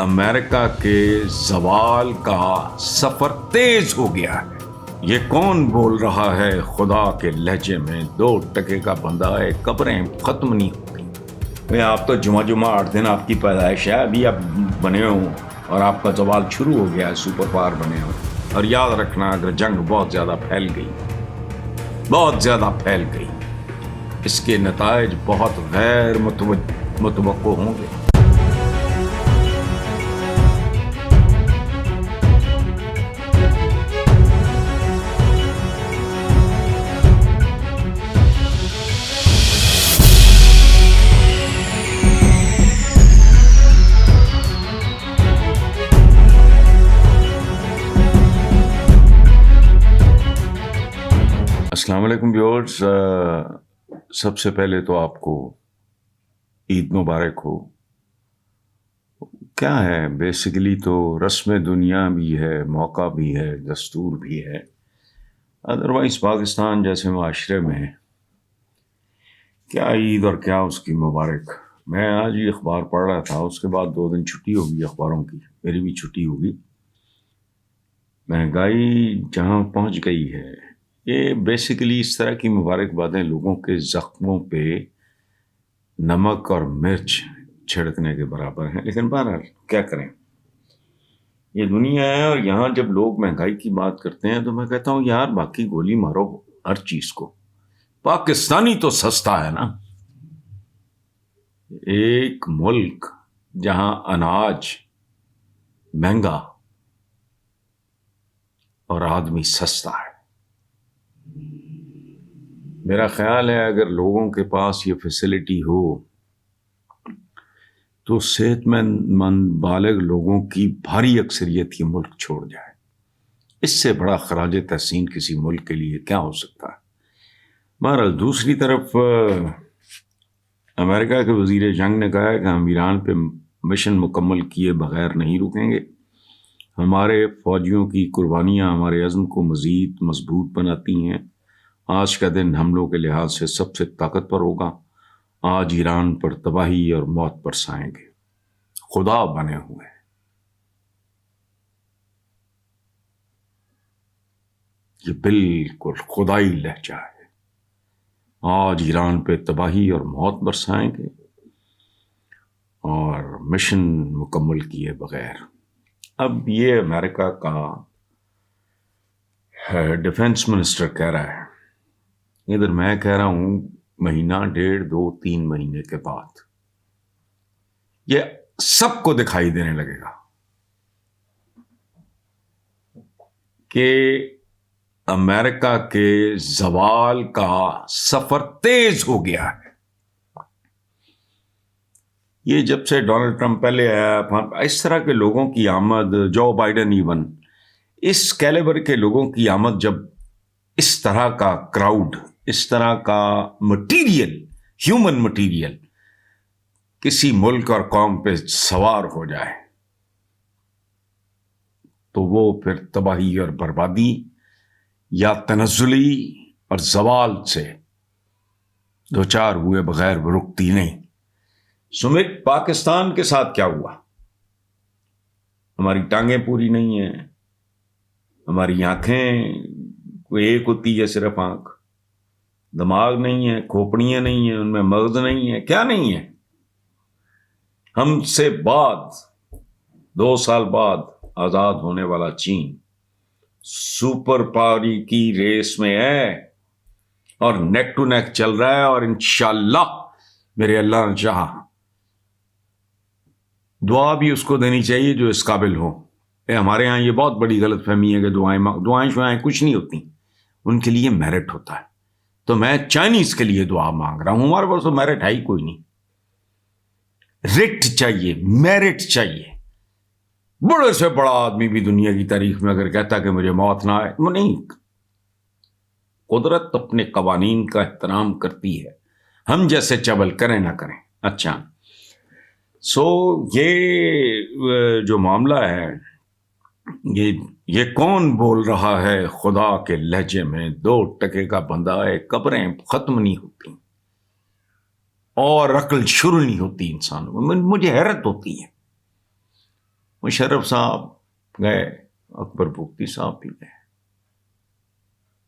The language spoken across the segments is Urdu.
امریکہ کے زوال کا سفر تیز ہو گیا ہے۔ یہ کون بول رہا ہے خدا کے لہجے میں، 2 ٹکے کا بندہ ہے، قبریں ختم نہیں ہوتی۔ آپ تو جمعہ 8 دن آپ کی پیدائش ہے، ابھی آپ بنے ہوں اور آپ کا زوال شروع ہو گیا ہے، سپر پاور بنے ہوں۔ اور یاد رکھنا، اگر جنگ بہت زیادہ پھیل گئی، اس کے نتائج بہت غیر متوقع ہوں گے۔ السلام علیکم ویورز، سب سے پہلے تو آپ کو عید مبارک ہو۔ کیا ہے، بیسیکلی تو رسم دنیا بھی ہے، موقع بھی ہے، دستور بھی ہے۔ ادروائز پاکستان جیسے معاشرے میں کیا عید اور کیا اس کی مبارک۔ میں آج ہی اخبار پڑھ رہا تھا، اس کے بعد 2 دن چھٹی ہوگی اخباروں کی، میری بھی چھٹی ہوگی۔ مہنگائی جہاں پہنچ گئی ہے، یہ بیسیکلی اس طرح کی مبارکبادیں لوگوں کے زخموں پہ نمک اور مرچ چھڑکنے کے برابر ہیں۔ لیکن بہرحال کیا کریں، یہ دنیا ہے۔ اور یہاں جب لوگ مہنگائی کی بات کرتے ہیں تو میں کہتا ہوں یار، باقی گولی مارو ہر چیز کو، پاکستانی تو سستا ہے نا۔ ایک ملک جہاں اناج مہنگا اور آدمی سستا ہے، میرا خیال ہے اگر لوگوں کے پاس یہ فیسلٹی ہو تو صحت مند بالغ لوگوں کی بھاری اکثریت یہ ملک چھوڑ جائے۔ اس سے بڑا خراج تحسین کسی ملک کے لیے کیا ہو سکتا ہے۔ بہرحال دوسری طرف امریکہ کے وزیر جنگ نے کہا ہے کہ ہم ایران پہ مشن مکمل کیے بغیر نہیں رکیں گے۔ ہمارے فوجیوں کی قربانیاں ہمارے عزم کو مزید مضبوط بناتی ہیں۔ آج کا دن حملوں کے لحاظ سے سب سے طاقتور ہوگا۔ آج ایران پر تباہی اور موت برسائیں گے، خدا بنے ہوئے۔ یہ بالکل خدائی لہجہ ہے، آج ایران پہ تباہی اور موت برسائیں گے اور مشن مکمل کیے بغیر۔ اب یہ امریکہ کا ڈیفنس منسٹر کہہ رہا ہے، ادھر میں کہہ رہا ہوں مہینہ 1.5 2 3 مہینے کے بعد یہ سب کو دکھائی دینے لگے گا کہ امریکہ کے زوال کا سفر تیز ہو گیا ہے۔ یہ جب سے ڈونلڈ ٹرمپ پہلے آیا، اس طرح کے لوگوں کی آمد، جو بائیڈن ایون، اس کیلیبر کے لوگوں کی آمد، جب اس طرح کا کراؤڈ، اس طرح کا مٹیریل، ہیومن مٹیریل کسی ملک اور قوم پہ سوار ہو جائے تو وہ پھر تباہی اور بربادی یا تنزلی اور زوال سے دوچار ہوئے بغیر وہ رکتی نہیں۔ سمیت پاکستان کے ساتھ کیا ہوا؟ ہماری ٹانگیں پوری نہیں ہیں، ہماری آنکھیں کوئی ایک ہوتی ہے، صرف آنکھ، دماغ نہیں ہے، کھوپڑیاں نہیں ہیں، ان میں مغز نہیں ہے، کیا نہیں ہے۔ ہم سے بعد 2 سال بعد آزاد ہونے والا چین سپر پاور کی ریس میں ہے اور نیک ٹو نیک چل رہا ہے، اور انشاءاللہ میرے اللہ نے چاہا دعا بھی اس کو دینی چاہیے جو اس قابل ہو۔ ہمارے ہاں یہ بہت بڑی غلط فہمی ہے کہ دعائیں کچھ نہیں ہوتی، ان کے لیے میرٹ ہوتا ہے۔ تو میں چائنیز کے لیے دعا مانگ رہا ہوں، ہمارے پاس تو میرٹ ہے ہی کوئی نہیں۔ رٹ چاہیے، میرٹ چاہیے۔ بڑے سے بڑا آدمی بھی دنیا کی تاریخ میں اگر کہتا کہ مجھے موت نہ آئے، وہ نہیں۔ قدرت اپنے قوانین کا احترام کرتی ہے، ہم جیسے چبل کریں نہ کریں۔ اچھا، یہ جو معاملہ ہے، یہ کون بول رہا ہے خدا کے لہجے میں، 2 ٹکے کا بندہ ہے، قبریں ختم نہیں ہوتی اور عقل شروع نہیں ہوتی انسان کو۔ مجھے حیرت ہوتی ہے مشرف صاحب گئے, اکبر بگٹی صاحب بھی گئے,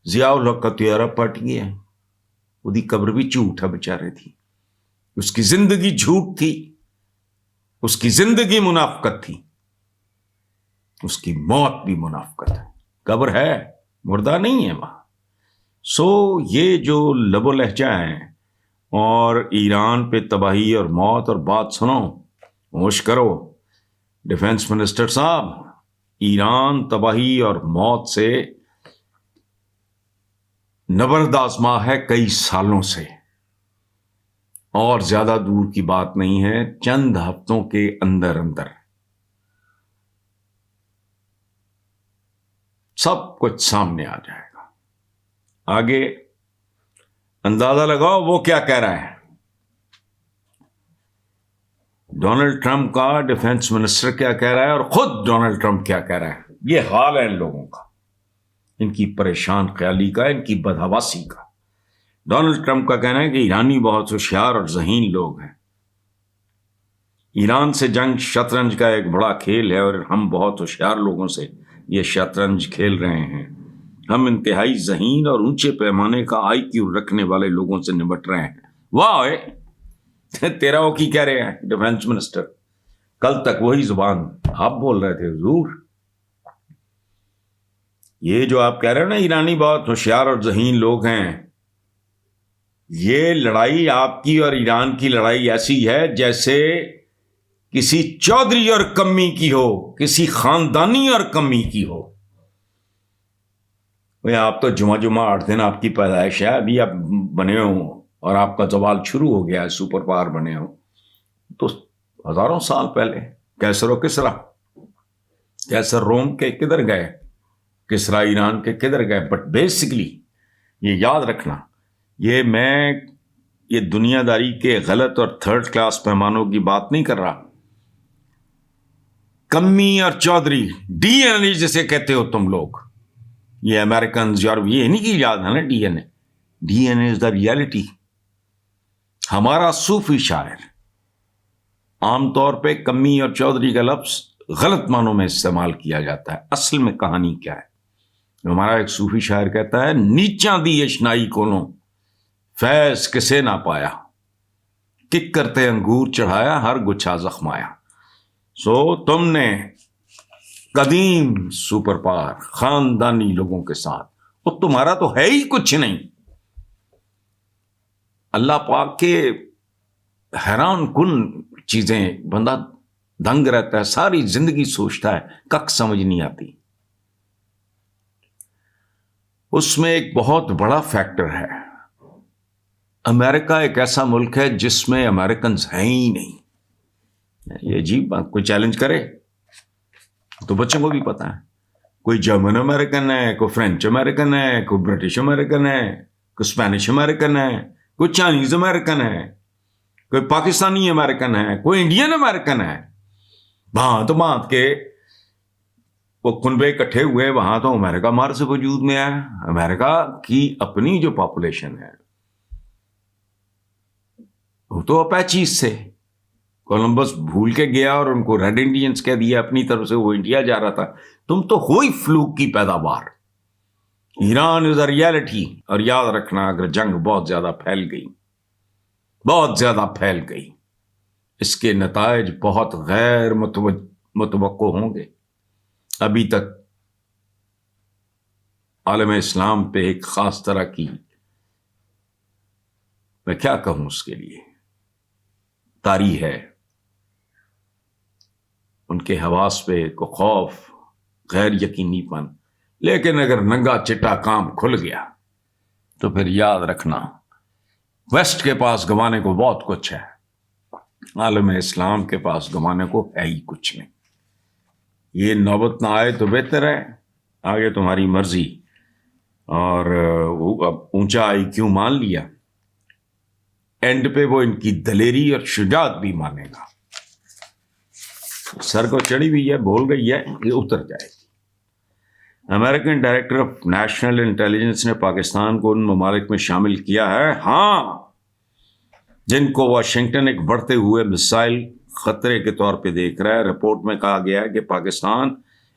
ضیاء الحق کا طیارہ پٹ گیا, وہ دی قبر بھی جھوٹ ہے بیچارے تھی, اس کی زندگی جھوٹ تھی, اس کی زندگی منافقت تھی, اس کی موت بھی منافقت ہے. قبر ہے, مردہ نہیں ہے وہاں. سو یہ جو لب و لہجہ ہیں اور ایران پہ تباہی اور موت, اور بات سنو, ہوش کرو ڈیفنس منسٹر صاحب, ایران تباہی اور موت سے نبرد آزما ہے کئی سالوں سے, اور زیادہ دور کی بات نہیں ہے, چند ہفتوں کے اندر اندر سب کچھ سامنے آ جائے گا. آگے اندازہ لگاؤ وہ کیا کہہ رہا ہے. ڈونلڈ ٹرمپ کا ڈیفنس منسٹر کیا کہہ رہا ہے, اور خود ڈونلڈ ٹرمپ کیا کہہ رہا ہے. یہ حال ہے ان لوگوں کا, ان کی پریشان خیالی کا, ان کی بدحواسی کا. ڈونلڈ ٹرمپ کا کہنا ہے کہ ایرانی بہت ہوشیار اور ذہین لوگ ہیں, ایران سے جنگ شطرنج کا ایک بڑا کھیل ہے, اور ہم بہت ہوشیار لوگوں سے یہ شطرنج کھیل رہے ہیں. ہم انتہائی ذہین اور اونچے پیمانے کا آئی کیو رکھنے والے لوگوں سے نمٹ رہے ہیں. واہ, تیرا وہ کی کہہ رہے ہیں ڈیفنس منسٹر, کل تک وہی زبان آپ بول رہے تھے حضور. یہ جو آپ کہہ رہے ہیں نا ایرانی بہت ہوشیار اور ذہین لوگ ہیں, یہ لڑائی آپ کی اور ایران کی لڑائی ایسی ہے جیسے کسی چودھری اور کمی کی ہو, کسی خاندانی اور کمی کی ہو. آپ تو جمعہ 8 دن آپ کی پیدائش ہے, ابھی آپ بنے ہو اور آپ کا زوال شروع ہو گیا ہے, سپر پاور بنے ہو تو ہزاروں سال پہلے کیسر و کسرا, کیسر روم کے کدھر گئے, کسرا ایران کے کدھر گئے. بٹ بیسکلی یہ یاد رکھنا, یہ دنیا داری کے غلط اور تھرڈ کلاس پیمانوں کی بات نہیں کر رہا. کمی اور چودھری, ڈی این اے جسے کہتے ہو تم لوگ, یہ امریکنز اور یہ نہیں کی یاد ہے نا D N A. D N A is the reality. ہمارا صوفی شاعر عام طور پہ کمی اور چودھری کا لفظ غلط معنوں میں استعمال کیا جاتا ہے. اصل میں کہانی کیا ہے؟ ہمارا ایک صوفی شاعر کہتا ہے, نیچاں دی اشنائی کولوں فیض کسے نہ پایا, کک کرتے انگور چڑھایا ہر گچھا زخمایا. سو تم نے قدیم سپر پاور خاندانی لوگوں کے ساتھ, وہ تمہارا تو ہے ہی کچھ نہیں. اللہ پاک کے حیران کن چیزیں, بندہ دنگ رہتا ہے, ساری زندگی سوچتا ہے, کک سمجھ نہیں آتی. اس میں ایک بہت بڑا فیکٹر ہے, امریکہ ایک ایسا ملک ہے جس میں امریکنز ہیں ہی نہیں. یہ عجیب بات, کوئی چیلنج کرے تو بچوں کو بھی پتا ہے, کوئی جرمن امریکن ہے, کوئی فرینچ امریکن ہے, کوئی برٹش امریکن ہے, کوئی اسپینش امریکن ہے, کوئی چائنیز امریکن ہے, کوئی پاکستانی امریکن ہے, کوئی انڈین امریکن ہے. بھانت کے وہ کنبے اکٹھے ہوئے وہاں, تو امریکہ مار سے وجود میں آیا. امریکہ کی اپنی جو پاپولیشن ہے وہ تو اپیچیز سے, کولمبس بھول کے گیا اور ان کو ریڈ انڈینز کہہ دیا اپنی طرف سے, وہ انڈیا جا رہا تھا. تم تو ہوئی فلوک کی پیداوار. ایران از اے ریالٹی. اور یاد رکھنا, اگر جنگ بہت زیادہ پھیل گئی, اس کے نتائج بہت غیر متوقع ہوں گے. ابھی تک عالم اسلام پہ ایک خاص طرح کی, میں کیا کہوں اس کے لیے, طاری ہے. ان کے حواس پہ کو خوف, غیر یقینی پن. لیکن اگر ننگا چٹا کام کھل گیا تو پھر یاد رکھنا, ویسٹ کے پاس گوانے کو بہت کچھ ہے, عالم اسلام کے پاس گوانے کو ہے ہی کچھ نہیں. یہ نوبت نہ آئے تو بہتر ہے, آگے تمہاری مرضی. اور اب اونچا آئی کیوں مان لیا, اینڈ پہ وہ ان کی دلیری اور شجاعت بھی مانے گا. سر کو چڑھی ہوئی ہے, بول رہی ہے, یہ اتر جائے گی. American director of national intelligence نے پاکستان کو ان ممالک میں شامل کیا ہے, ہاں, جن کو واشنگٹن ایک بڑھتے ہوئے مسائل خطرے کے طور پہ دیکھ رہا ہے. رپورٹ میں کہا گیا ہے کہ پاکستان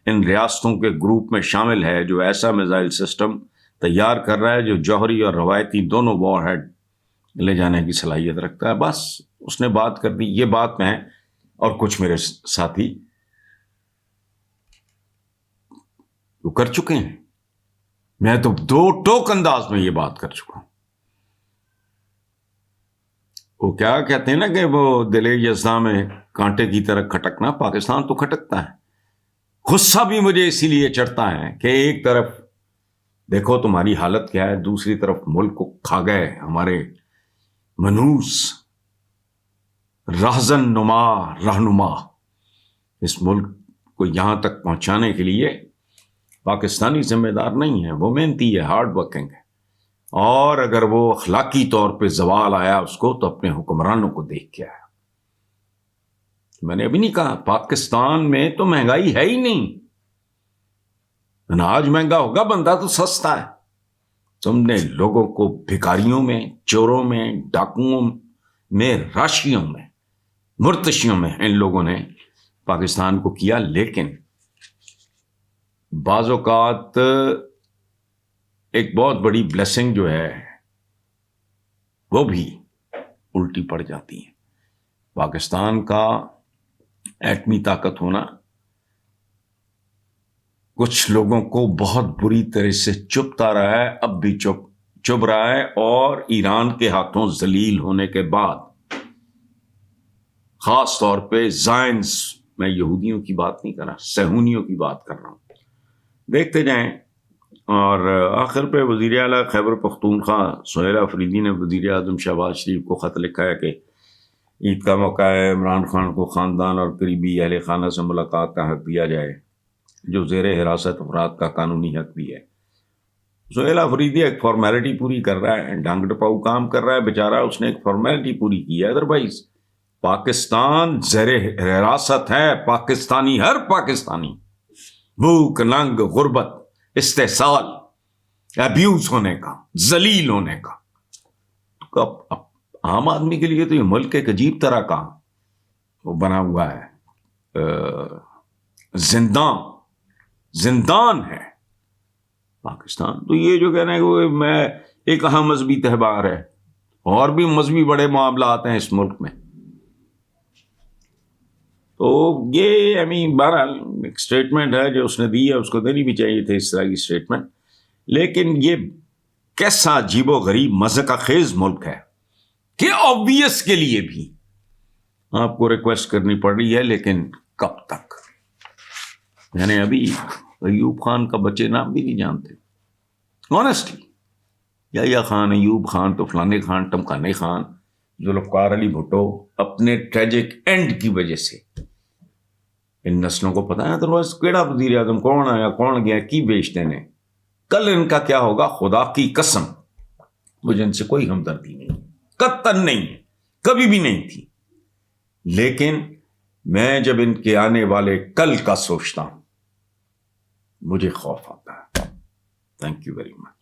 ان ریاستوں کے گروپ میں شامل ہے جو ایسا میزائل سسٹم تیار کر رہا ہے جو جوہری اور روایتی دونوں وار ہیڈ لے جانے کی صلاحیت رکھتا ہے. بس اس نے بات کر دی. یہ بات میں اور کچھ میرے ساتھی وہ کر چکے ہیں. میں تو دو ٹوک انداز میں یہ بات کر چکا ہوں. وہ کیا کہتے ہیں نا کہ وہ دل یزداں میں کانٹے کی طرح کھٹکنا. پاکستان تو کھٹکتا ہے. غصہ بھی مجھے اسی لیے چڑھتا ہے کہ ایک طرف دیکھو تمہاری حالت کیا ہے, دوسری طرف ملک کو کھا گئے ہمارے منوس راہزن نما رہنما. اس ملک کو یہاں تک پہنچانے کے لیے پاکستانی ذمہ دار نہیں ہے. وہ محنتی ہے, ہارڈ ورکنگ ہے. اور اگر وہ اخلاقی طور پہ زوال آیا اس کو تو اپنے حکمرانوں کو دیکھ کے آیا. میں نے ابھی نہیں کہا پاکستان میں تو مہنگائی ہے ہی نہیں. اناج مہنگا ہوگا, بندہ تو سستا ہے. تم نے لوگوں کو بھکاریوں میں, چوروں میں, ڈاکوؤں میں, راشیوں میں, مرتشیوں میں ان لوگوں نے پاکستان کو کیا. لیکن بعض اوقات ایک بہت بڑی بلیسنگ جو ہے وہ بھی الٹی پڑ جاتی ہے. پاکستان کا ایٹمی طاقت ہونا کچھ لوگوں کو بہت بری طرح سے چبھتا رہا ہے, اب بھی چبھ رہا ہے. اور ایران کے ہاتھوں ذلیل ہونے کے بعد خاص طور پہ زائنس, میں یہودیوں کی بات نہیں کر رہا, صہیونیوں کی بات کر رہا ہوں, دیکھتے جائیں. اور آخر پہ وزیر اعلیٰ خیبر پختونخوا سہیل آفریدی نے وزیر اعظم شہباز شریف کو خط لکھا ہے کہ عید کا موقع ہے, عمران خان کو خاندان اور قریبی اہل خانہ سے ملاقات کا حق دیا جائے جو زیر حراست افراد کا قانونی حق بھی ہے. سہیل آفریدی ایک فارمیلٹی پوری کر رہا ہے, ڈانگ ڈپاؤ کام کر رہا ہے بیچارہ. اس نے ایک فارمیلٹی پوری کی ہے. ادروائز پاکستان زیر حراست ہے. پاکستانی, ہر پاکستانی بھوک, ننگ, غربت, استحصال, ابیوز ہونے کا, ذلیل ہونے کا. تو عام آدمی کے لیے تو یہ ملک ایک عجیب طرح کا وہ بنا ہوا ہے, زندان ہے پاکستان. تو یہ جو کہنا ہے کہ میں ایک اہم مذہبی تہوار ہے, اور بھی مذہبی بڑے معاملات ہیں اس ملک میں. تو یہ بہرحال ایک اسٹیٹمنٹ ہے جو اس نے دی ہے, اس کو دینی بھی چاہیے تھے اس طرح کی اسٹیٹمنٹ. لیکن یہ کیسا عجیب و غریب مذہق خیز ملک ہے کہ آبویس کے لیے بھی آپ کو ریکویسٹ کرنی پڑ رہی ہے. لیکن کب تک؟ یعنی ابھی ایوب خان کا بچے نام بھی نہیں جانتے آنیسٹلی. یا خان, ایوب خان, تو فلانے خان, ٹمکانے خان, ذوالفقار علی بھٹو اپنے ٹریجک اینڈ کی وجہ سے ان نسلوں کو پتا ہے. ادروائز کیڑا وزیر اعظم کون آیا کون گیا کی بیچتے نے, کل ان کا کیا ہوگا خدا کی قسم مجھے ان سے کوئی ہمدردی نہیں, قطعاً نہیں, کبھی بھی نہیں تھی. لیکن میں جب ان کے آنے والے کل کا سوچتا ہوں مجھے خوف آتا ہے. Thank you very much.